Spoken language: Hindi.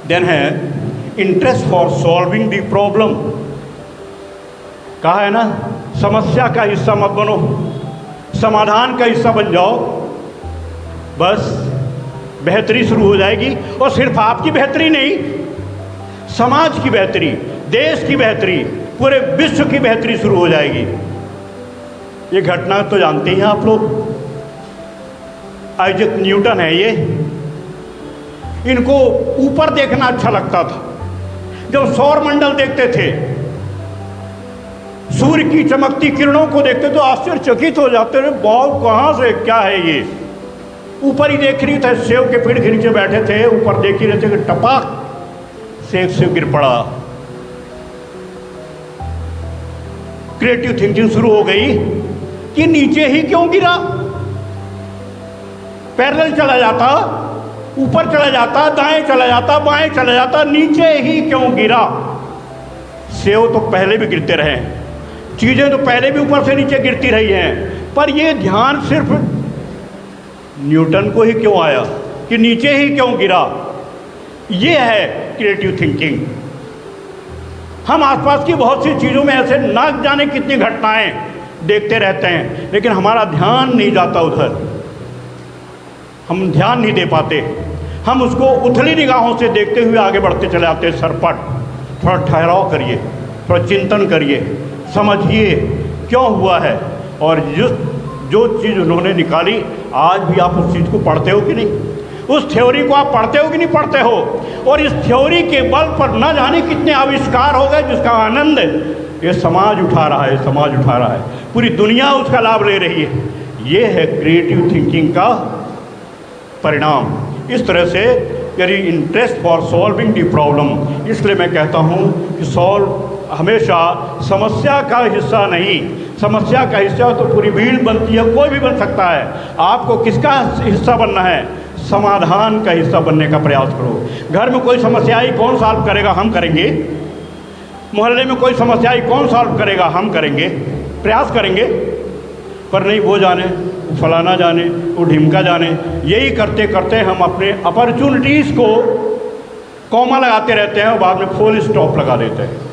देन है interest for solving the problem. कहा है ना, समस्या का हिस्सा मत बनो, समाधान का हिस्सा बन जाओ, बस बेहतरी शुरू हो जाएगी। और सिर्फ आपकी बेहतरी नहीं, समाज की बेहतरी, देश की बेहतरी, पूरे विश्व की बेहतरी शुरू हो जाएगी। ये घटना तो जानते हैं आप लोग, आइजैक न्यूटन है ये। इनको ऊपर देखना अच्छा लगता था। जब सौरमंडल देखते थे, सूर्य की चमकती किरणों को देखते तो आश्चर्यचकित हो जाते थे, बहुत कहाँ से, क्या है ये। ऊपर ही देख रही थे, सेब के पेड़ के नीचे बैठे थे, ऊपर देख ही रहे थे कि टपाक सेब गिर पड़ा। क्रिएटिव थिंकिंग शुरू हो गई कि नीचे ही क्यों गिरा, पैरेलल चला जाता, ऊपर चला जाता, दाएं चला जाता, बाएं चला जाता, नीचे ही क्यों गिरा। सेब तो पहले भी गिरते रहे, चीज़ें तो पहले भी ऊपर से नीचे गिरती रही हैं, पर ये ध्यान सिर्फ न्यूटन को ही क्यों आया कि नीचे ही क्यों गिरा। ये है क्रिएटिव थिंकिंग। हम आसपास की बहुत सी चीज़ों में ऐसे ना जाने कितनी घटनाएं देखते रहते हैं, लेकिन हमारा ध्यान नहीं जाता उधर, हम ध्यान नहीं दे पाते। हम उसको उथली निगाहों से देखते हुए आगे बढ़ते चले आते हैं सरपट। थोड़ा ठहराव करिए, थोड़ा चिंतन करिए, समझिए क्यों हुआ है। और जो चीज़ उन्होंने निकाली, आज भी आप उस चीज़ को पढ़ते हो कि नहीं, उस थ्योरी को आप पढ़ते हो कि नहीं पढ़ते हो। और इस थ्योरी के बल पर न जाने कितने आविष्कार हो गए जिसका आनंद ये समाज उठा रहा है, समाज उठा रहा है, पूरी दुनिया उसका लाभ ले रही है। ये है क्रिएटिव थिंकिंग का परिणाम। इस तरह से यदि interest for solving the problem, इसलिए मैं कहता हूँ कि सॉल्व हमेशा समस्या का हिस्सा नहीं, समस्या का हिस्सा तो पूरी भीड़ बनती है, कोई भी बन सकता है। आपको किसका हिस्सा बनना है, समाधान का हिस्सा बनने का प्रयास करो। घर में कोई समस्या आई, कौन सॉल्व करेगा, हम करेंगे। मोहल्ले में कोई समस्या आई, कौन सॉल्व करेगा, हम करेंगे, प्रयास करेंगे। पर नहीं वो जाने, वो फलाना जाने, वो ढिमका जाने, यही करते करते हम अपने अपॉर्चुनिटीज़ को कॉमा लगाते रहते हैं और बाद में फुल स्टॉप लगा देते हैं।